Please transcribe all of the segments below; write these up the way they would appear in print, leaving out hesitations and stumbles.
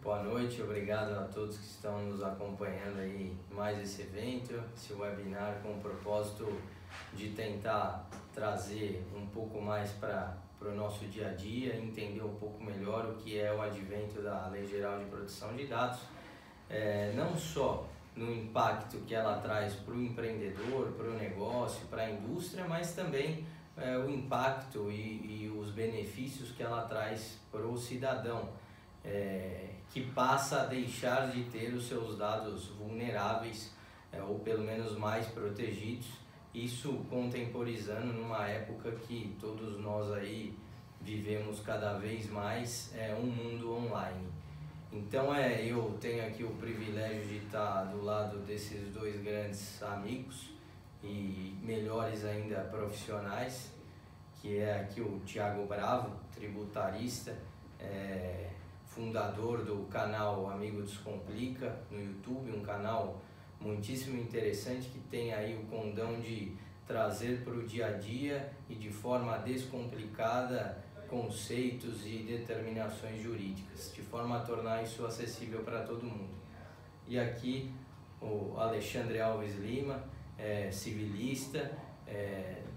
Boa noite, obrigado a todos que estão nos acompanhando aí mais esse evento, esse webinar com o propósito de tentar trazer um pouco mais para o nosso dia a dia, entender um pouco melhor o que é o advento da Lei Geral de Proteção de Dados, não só no impacto que ela traz para o empreendedor, para o negócio, para a indústria, mas também o impacto e os benefícios que ela traz para o cidadão, que passa a deixar de ter os seus dados vulneráveis, ou pelo menos mais protegidos, isso contemporizando numa época que todos nós aí vivemos cada vez mais um mundo online. Então eu tenho aqui o privilégio de estar do lado desses dois grandes amigos e melhores ainda profissionais, que é aqui o Thiago Bravo, tributarista, fundador do canal Amigo Descomplica no YouTube, um canal muitíssimo interessante que tem aí o condão de trazer para o dia a dia e de forma descomplicada conceitos e determinações jurídicas, de forma a tornar isso acessível para todo mundo. E aqui o Alexandre Alves Lima, civilista,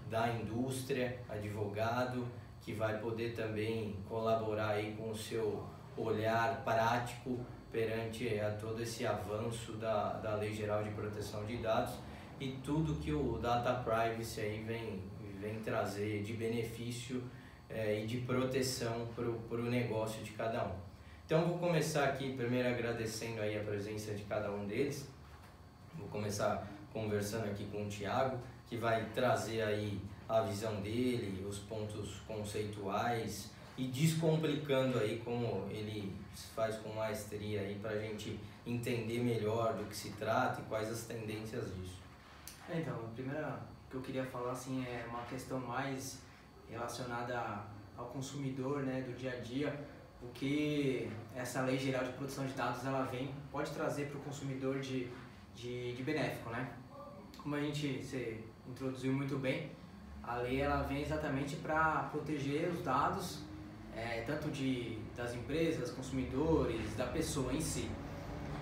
da indústria, advogado, que vai poder também colaborar aí com o seu olhar prático perante a todo esse avanço da Lei Geral de Proteção de Dados e tudo que o Data Privacy aí vem trazer de benefício e de proteção para o negócio de cada um. Então vou começar aqui primeiro agradecendo aí a presença de cada um deles. Vou começar conversando aqui com o Thiago, que vai trazer aí a visão dele, os pontos conceituais e descomplicando aí como ele faz com maestria aí para a gente entender melhor do que se trata e quais as tendências disso. Então, a primeira que eu queria falar assim é uma questão mais relacionada ao consumidor, né, do dia a dia, o que essa Lei Geral de Proteção de Dados pode trazer para o consumidor de benéfico, né? Como você introduziu muito bem, a lei ela vem exatamente para proteger os dados, tanto das empresas, consumidores, da pessoa em si.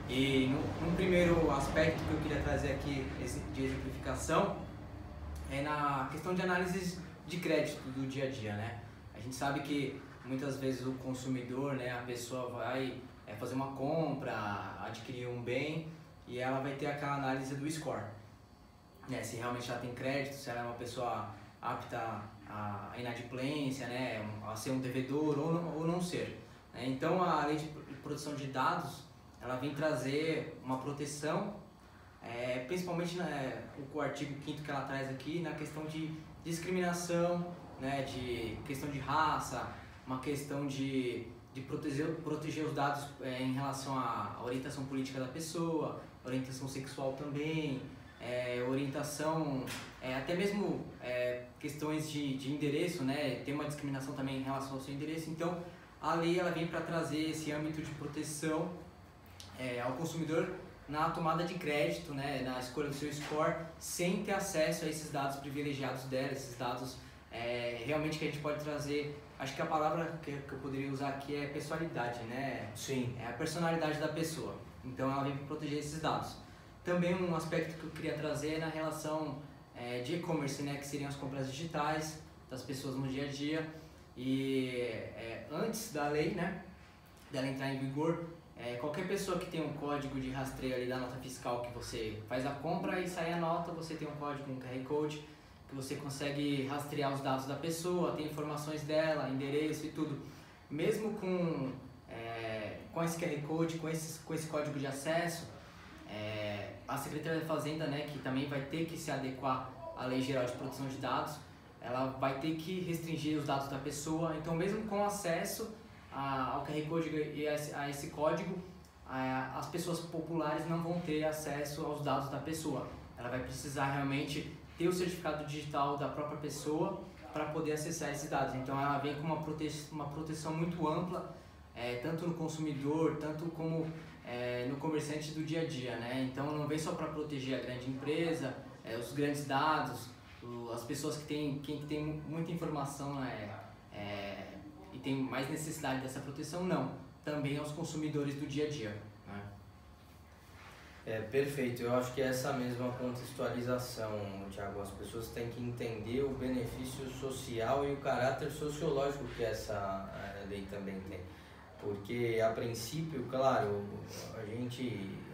E num primeiro aspecto que eu queria trazer aqui de exemplificação é na questão de análise de crédito do dia a dia, né? A gente sabe que muitas vezes o consumidor, né, a pessoa vai fazer uma compra, adquirir um bem e ela vai ter aquela análise do score, né? Se realmente ela tem crédito, se ela é uma pessoa apta à inadimplência, né, a ser um devedor ou não ser, né? Então a Lei de Proteção de Dados ela vem trazer uma proteção, principalmente o artigo 5º que ela traz aqui na questão de discriminação, né, de questão de raça, uma questão de proteger os dados em relação à orientação política da pessoa, orientação sexual também, orientação, até mesmo questões de endereço, né, tem uma discriminação também em relação ao seu endereço. Então a lei ela vem para trazer esse âmbito de proteção ao consumidor na tomada de crédito, né, na escolha do seu score, sem ter acesso a esses dados privilegiados dela, esses dados realmente que a gente pode trazer. Acho que a palavra que eu poderia usar aqui é pessoalidade, né? Sim. É a personalidade da pessoa. Então ela vem para proteger esses dados. Também um aspecto que eu queria trazer é na relação de e-commerce, né, que seriam as compras digitais das pessoas no dia a dia. E antes da lei, né, dela entrar em vigor, qualquer pessoa que tem um código de rastreio ali da nota fiscal, que você faz a compra e sai a nota, você tem um código, um QR Code, que você consegue rastrear os dados da pessoa, tem informações dela, endereço e tudo. Mesmo com esse QR Code, com esse código de acesso, a Secretaria da Fazenda, né, que também vai ter que se adequar à Lei Geral de Proteção de Dados, ela vai ter que restringir os dados da pessoa. Então, mesmo com acesso ao QR Code e a esse código, as pessoas populares não vão ter acesso aos dados da pessoa. Ela vai precisar realmente ter o certificado digital da própria pessoa para poder acessar esses dados. Então ela vem com uma proteção muito ampla, tanto no consumidor, tanto como no comerciante do dia a dia, né? Então não vem só para proteger a grande empresa, os grandes dados, as pessoas que têm muita informação e que tem mais necessidade dessa proteção, não. Também aos consumidores do dia a dia. Né? Perfeito. Eu acho que é essa mesma contextualização, Thiago. As pessoas têm que entender o benefício social e o caráter sociológico que essa lei também tem. Porque, a princípio, claro,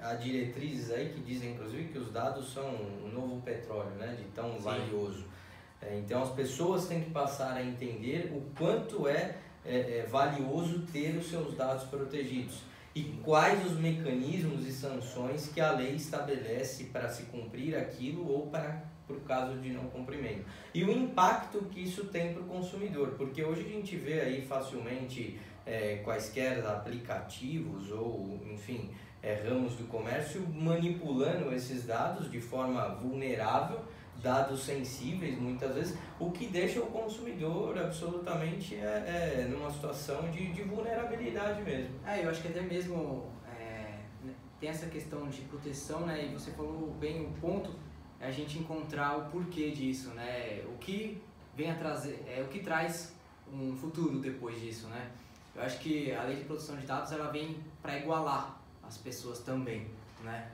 há diretrizes aí que dizem, inclusive, que os dados são o novo petróleo, né, de tão valioso. Então, as pessoas têm que passar a entender o quanto é valioso ter os seus dados protegidos e quais os mecanismos e sanções que a lei estabelece para se cumprir aquilo ou para o caso de não cumprimento. E o impacto que isso tem para o consumidor, porque hoje a gente vê aí facilmente quaisquer aplicativos ou, enfim, ramos do comércio manipulando esses dados de forma vulnerável, dados sensíveis muitas vezes, o que deixa o consumidor absolutamente numa situação de vulnerabilidade mesmo. Eu acho que até mesmo tem essa questão de proteção, né? E você falou bem o ponto, é a gente encontrar o porquê disso, né? O que vem a trazer, o que traz um futuro depois disso, né? Eu acho que a lei de proteção de dados ela vem para igualar as pessoas também, né?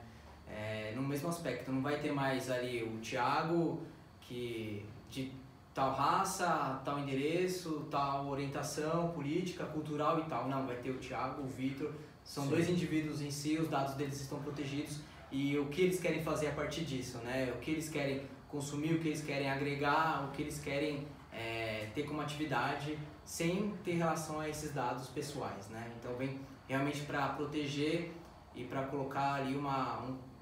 No mesmo aspecto, não vai ter mais ali o Thiago que de tal raça, tal endereço, tal orientação política, cultural e tal. Não, vai ter o Thiago, o Vitor, são dois indivíduos em si, os dados deles estão protegidos e o que eles querem fazer a partir disso, né? O que eles querem consumir, o que eles querem agregar, o que eles querem ter como atividade sem ter relação a esses dados pessoais, né? Então vem realmente para proteger e para colocar ali um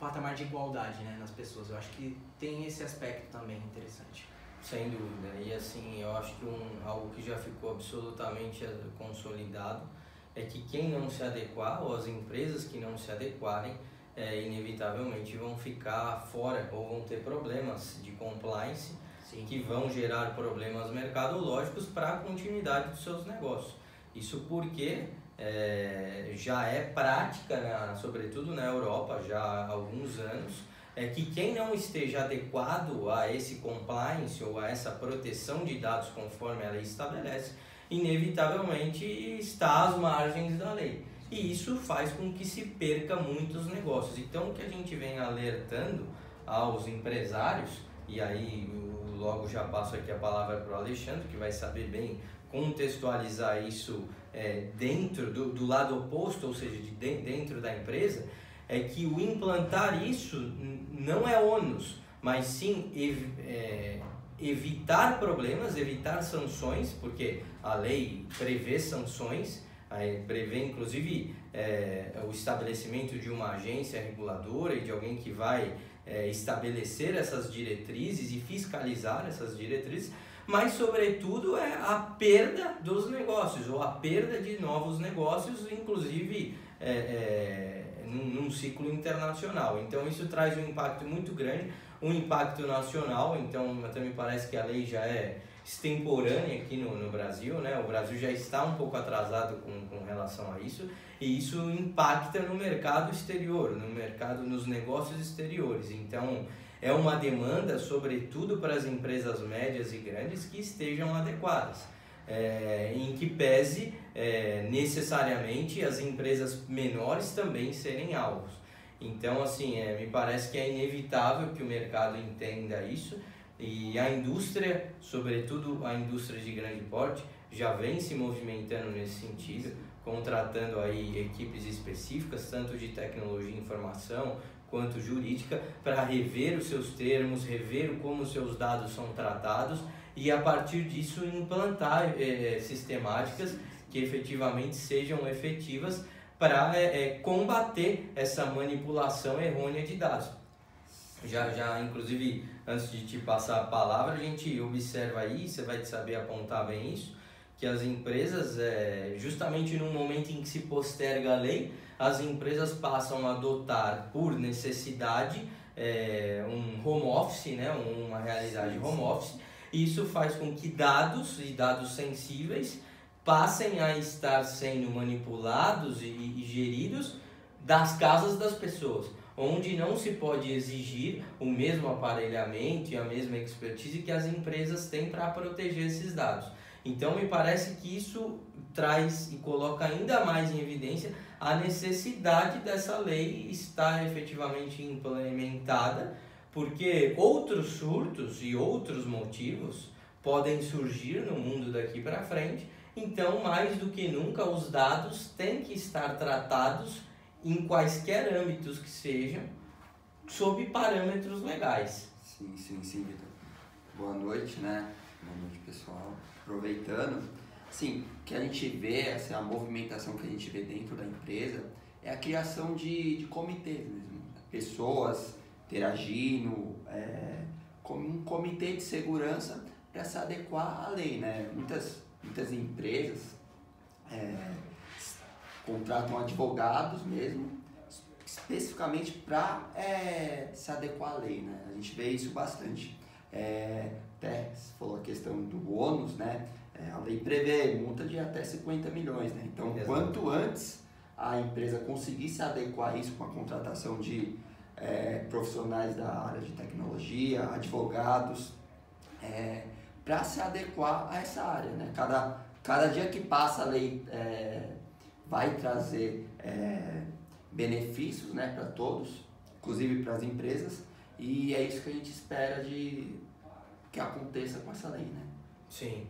patamar de igualdade, né, nas pessoas. Eu acho que tem esse aspecto também interessante. Sem dúvida. E assim, eu acho que algo que já ficou absolutamente consolidado é que quem não se adequar, ou as empresas que não se adequarem, inevitavelmente vão ficar fora ou vão ter problemas de compliance. Sim. Que vão gerar problemas mercadológicos para a continuidade dos seus negócios. Isso porque já é prática, sobretudo na Europa, já há alguns anos, que quem não esteja adequado a esse compliance ou a essa proteção de dados conforme a lei estabelece, inevitavelmente está às margens da lei. E isso faz com que se perca muitos negócios. Então, o que a gente vem alertando aos empresários, e aí logo já passo aqui a palavra para o Alexandre, que vai saber bem contextualizar isso dentro do lado oposto, ou seja, dentro da empresa, é que o implantar isso não é ônus, mas sim evitar problemas, evitar sanções, porque a lei prevê sanções, prevê inclusive o estabelecimento de uma agência reguladora e de alguém que vai estabelecer essas diretrizes e fiscalizar essas diretrizes, mas sobretudo a perda dos negócios ou a perda de novos negócios, inclusive num ciclo internacional. Então isso traz um impacto muito grande, um impacto nacional. Então até me parece que a lei já é extemporânea aqui no Brasil, né? O Brasil já está um pouco atrasado com relação a isso, e isso impacta no mercado exterior, nos negócios exteriores. Então é uma demanda, sobretudo para as empresas médias e grandes, que estejam adequadas, em que pese necessariamente as empresas menores também serem alvos. Então, assim, me parece que é inevitável que o mercado entenda isso, e a indústria, sobretudo a indústria de grande porte, já vem se movimentando nesse sentido, contratando aí equipes específicas, tanto de tecnologia e informação, quanto jurídica, para rever os seus termos, rever como os seus dados são tratados e, a partir disso, implantar sistemáticas que efetivamente sejam efetivas para combater essa manipulação errônea de dados. Já, inclusive, antes de te passar a palavra, a gente observa aí, você vai saber apontar bem isso, que as empresas, justamente no momento em que se posterga a lei, as empresas passam a adotar, por necessidade, um home office, né, uma realidade home office, e isso faz com que dados e dados sensíveis passem a estar sendo manipulados e geridos das casas das pessoas, onde não se pode exigir o mesmo aparelhamento e a mesma expertise que as empresas têm para proteger esses dados. Então me parece que isso traz e coloca ainda mais em evidência a necessidade dessa lei estar efetivamente implementada, porque outros surtos e outros motivos podem surgir no mundo daqui para frente. Então, mais do que nunca, os dados têm que estar tratados em quaisquer âmbitos que sejam, sob parâmetros legais. Sim, Vitor. Boa noite, né? Boa noite, pessoal. Aproveitando, sim, o que a gente vê, essa movimentação que a gente vê dentro da empresa é a criação de comitês mesmo. Pessoas interagindo, como um comitê de segurança para se adequar à lei, né? Muitas empresas contratam advogados mesmo, especificamente para se adequar à lei, né? A gente vê isso bastante. Até você falou a questão do ônus, né? A lei prevê multa de até 50 milhões, né? Então, Exato. Quanto antes a empresa conseguir se adequar a isso com a contratação de profissionais da área de tecnologia, advogados, para se adequar a essa área, né? Cada dia que passa a lei vai trazer benefícios, né, para todos, inclusive para as empresas, e é isso que a gente espera que aconteça com essa lei, né? Sim.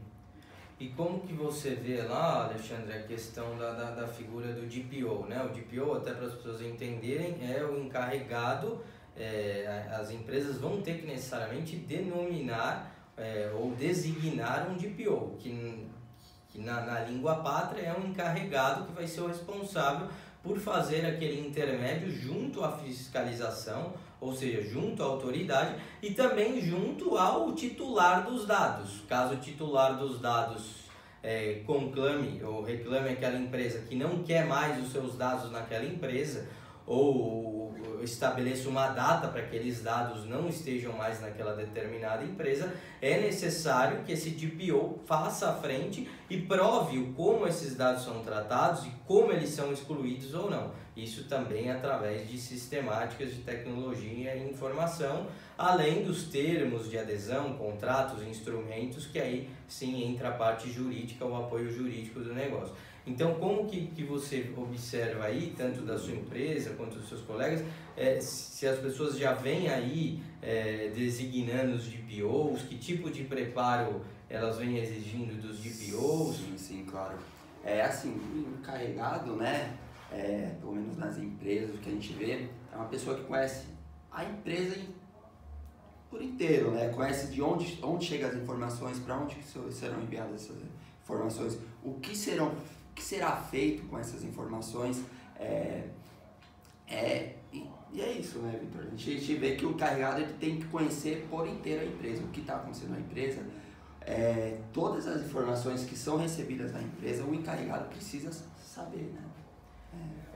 E como que você vê lá, Alexandre, a questão da figura do DPO, né? O DPO, até para as pessoas entenderem, é o encarregado, as empresas vão ter que necessariamente denominar ou designar um DPO, que na língua pátria é um encarregado que vai ser o responsável por fazer aquele intermédio junto à fiscalização, ou seja, junto à autoridade e também junto ao titular dos dados. Caso o titular dos dados conclame ou reclame aquela empresa que não quer mais os seus dados naquela empresa, ou estabeleça uma data para que aqueles dados não estejam mais naquela determinada empresa, é necessário que esse DPO faça a frente e prove o como esses dados são tratados e como eles são excluídos ou não. Isso também através de sistemáticas de tecnologia e informação, além dos termos de adesão, contratos, instrumentos, que aí sim entra a parte jurídica, o apoio jurídico do negócio. Então, como que você observa aí, tanto da sua empresa quanto dos seus colegas, se as pessoas já vêm aí designando os DPOs, que tipo de preparo elas vêm exigindo dos DPOs? Sim, claro. Assim, o encarregado, né, pelo menos nas empresas, o que a gente vê, é uma pessoa que conhece a empresa por inteiro, né? Conhece de onde chegam as informações, para onde serão enviadas essas informações, o que será feito com essas informações, e é isso, né, Vitor? A gente vê que o encarregado ele tem que conhecer por inteiro a empresa, o que está acontecendo na empresa, todas as informações que são recebidas na empresa, o encarregado precisa saber, né?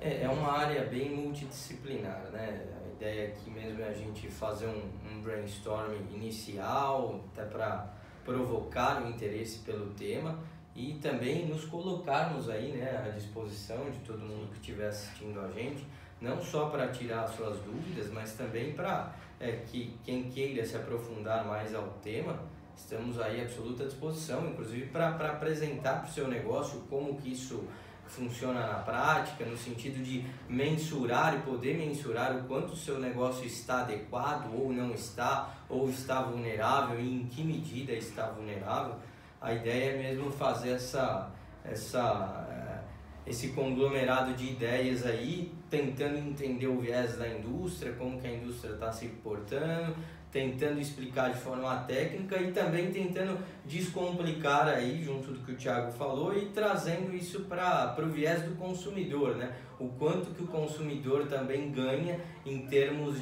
É uma área bem multidisciplinar, né? A ideia aqui mesmo é a gente fazer um brainstorming inicial, até para provocar o interesse pelo tema, e também nos colocarmos aí, né, à disposição de todo mundo que estiver assistindo a gente, não só para tirar suas dúvidas, mas também para que quem queira se aprofundar mais ao tema, estamos aí à absoluta disposição, inclusive para apresentar para o seu negócio como que isso funciona na prática, no sentido de mensurar e poder mensurar o quanto o seu negócio está adequado ou não está, ou está vulnerável e em que medida está vulnerável. A ideia é mesmo fazer esse conglomerado de ideias aí, tentando entender o viés da indústria, como que a indústria está se portando, tentando explicar de forma técnica e também tentando descomplicar aí, junto do que o Thiago falou, e trazendo isso para o viés do consumidor, né? O quanto que o consumidor também ganha em termos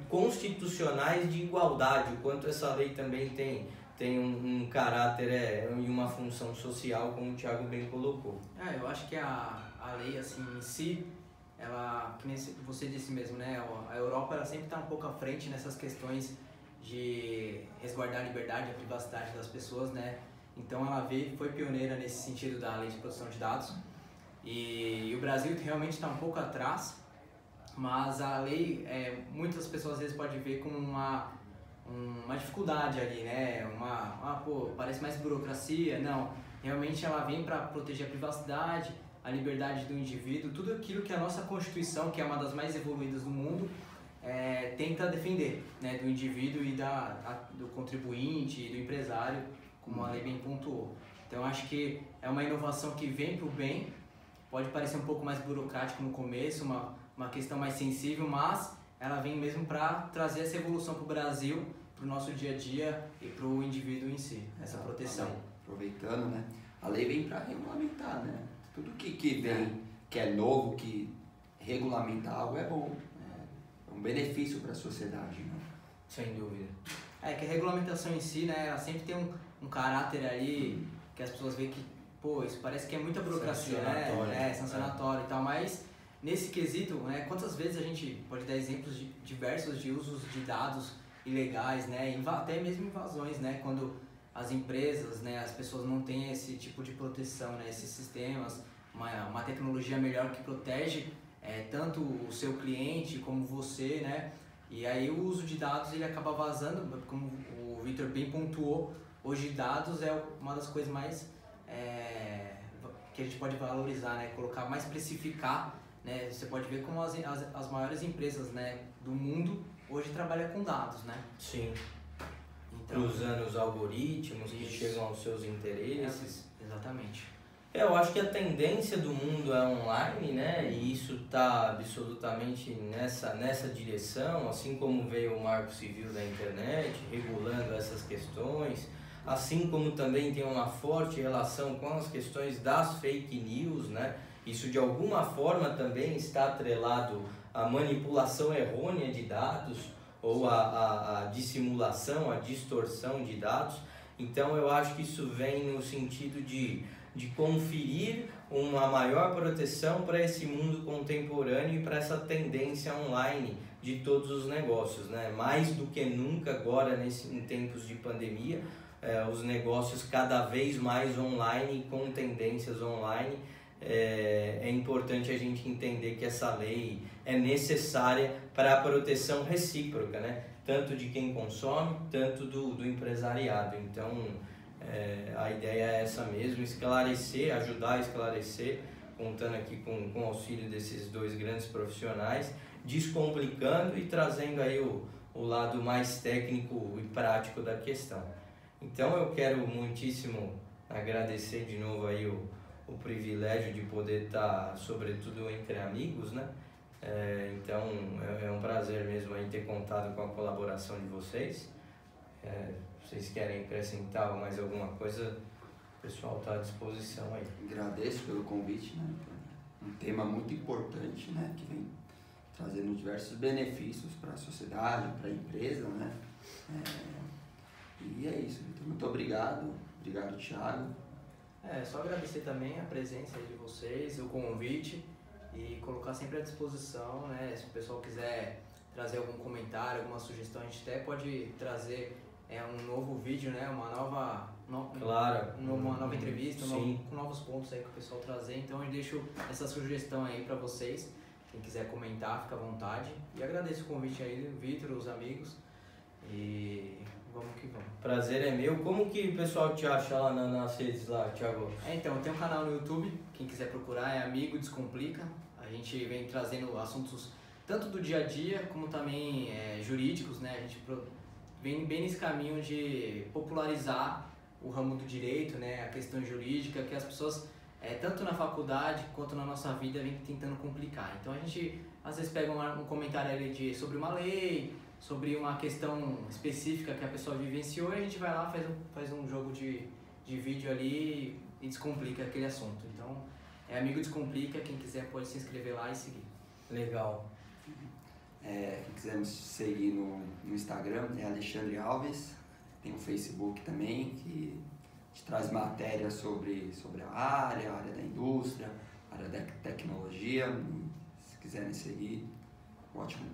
constitucionais de igualdade, o quanto essa lei também tem um caráter e uma função social, como o Thiago bem colocou. Eu acho que a lei assim em si, ela, que nem você disse mesmo, né, a Europa ela sempre está um pouco à frente nessas questões de resguardar a liberdade e a privacidade das pessoas, né? Então ela foi pioneira nesse sentido da lei de proteção de dados, e o Brasil realmente está um pouco atrás, mas a lei, muitas pessoas às vezes podem ver como uma dificuldade ali, né? Parece mais burocracia. Não, realmente ela vem para proteger a privacidade, a liberdade do indivíduo, tudo aquilo que a nossa Constituição, que é uma das mais evoluídas do mundo, tenta defender, né, do indivíduo e do contribuinte e do empresário, como a lei bem pontuou. Então, acho que é uma inovação que vem para o bem, pode parecer um pouco mais burocrático no começo, uma questão mais sensível, mas ela vem mesmo para trazer essa evolução para o Brasil, para o nosso dia a dia e para o indivíduo em si, essa proteção. Aproveitando, né? A lei vem para regulamentar, né? Tudo que vem, que é novo, que regulamentar algo é bom. É um benefício para a sociedade, né? Sem dúvida. Que a regulamentação em si, né, ela sempre tem um caráter ali que as pessoas veem que, pô, isso parece que é muita burocracia, né? Sancionatório e tal, mas nesse quesito, né, quantas vezes a gente pode dar exemplos diversos de usos de dados ilegais, né, até mesmo invasões, né, quando as empresas, né, as pessoas não têm esse tipo de proteção, né, esses sistemas, uma tecnologia melhor que protege tanto o seu cliente como você, né, e aí o uso de dados ele acaba vazando, como o Victor bem pontuou, hoje dados é uma das coisas mais que a gente pode valorizar, né, colocar, mais precificar, né, você pode ver como as maiores empresas, né, do mundo hoje trabalham com dados, né. Sim. Então, Cruzando os algoritmos que isso. chegam aos seus interesses. Exatamente. Eu acho que a tendência do mundo é online, né? E isso está absolutamente nessa direção, assim como veio o Marco Civil da internet, regulando essas questões, assim como também tem uma forte relação com as questões das fake news, né? Isso de alguma forma também está atrelado à manipulação errônea de dados ou à dissimulação, à distorção de dados. Então eu acho que isso vem no sentido de conferir uma maior proteção para esse mundo contemporâneo e para essa tendência online de todos os negócios, né? Mais do que nunca agora em tempos de pandemia, os negócios cada vez mais online, com tendências online. É importante a gente entender que essa lei é necessária para a proteção recíproca, né? Tanto de quem consome, tanto do empresariado. Então, a ideia é essa mesmo, esclarecer, ajudar a esclarecer, contando aqui com o auxílio desses dois grandes profissionais, descomplicando e trazendo aí o lado mais técnico e prático da questão. Então eu quero muitíssimo agradecer de novo aí o privilégio de poder estar, sobretudo, entre amigos, né? Então é um prazer mesmo aí ter contado com a colaboração de vocês. Vocês querem acrescentar mais alguma coisa? O pessoal está à disposição aí. Agradeço pelo convite, né? Um tema muito importante, né? Que vem trazendo diversos benefícios para a sociedade, para a empresa, né? E é isso. Então, muito obrigado. Obrigado, Thiago. Só agradecer também a presença aí de vocês, o convite e colocar sempre à disposição, né? Se o pessoal quiser trazer algum comentário, alguma sugestão, a gente até pode trazer um novo vídeo, né? Uma nova entrevista, com novos pontos aí que o pessoal trazer. Então eu deixo essa sugestão aí para vocês. Quem quiser comentar, fica à vontade. E agradeço o convite aí, Victor, os amigos. E vamos que vamos. Prazer é meu. Como que o pessoal te acha lá nas redes lá, Thiago? Então, tem um canal no YouTube, quem quiser procurar é Amigo Descomplica. A gente vem trazendo assuntos tanto do dia a dia, como também jurídicos, né? A gente vem bem nesse caminho de popularizar o ramo do direito, né? A questão jurídica, que as pessoas, tanto na faculdade quanto na nossa vida, vem tentando complicar. Então a gente às vezes pega um comentário ali sobre uma lei, sobre uma questão específica que a pessoa vivenciou, e a gente vai lá, faz um jogo de vídeo ali e descomplica aquele assunto. Então, Amigo Descomplica, quem quiser pode se inscrever lá e seguir. Legal. Quem quiser me seguir no Instagram é Alexandre Alves, tem o Facebook também, que te traz matéria sobre a área da indústria, área da tecnologia. Se quiserem seguir, ótimo.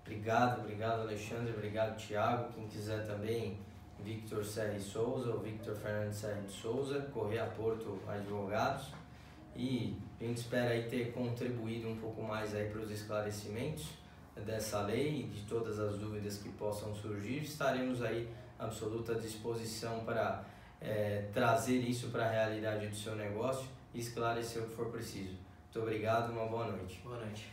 Obrigado Alexandre, obrigado Thiago. Quem quiser também, Victor Serri Souza ou Victor Fernandes Serri de Souza, Correia Porto Advogados. E a gente espera aí ter contribuído um pouco mais aí para os esclarecimentos dessa lei e de todas as dúvidas que possam surgir. Estaremos aí à absoluta disposição para trazer isso para a realidade do seu negócio e esclarecer o que for preciso. Muito obrigado, uma boa noite. Boa noite.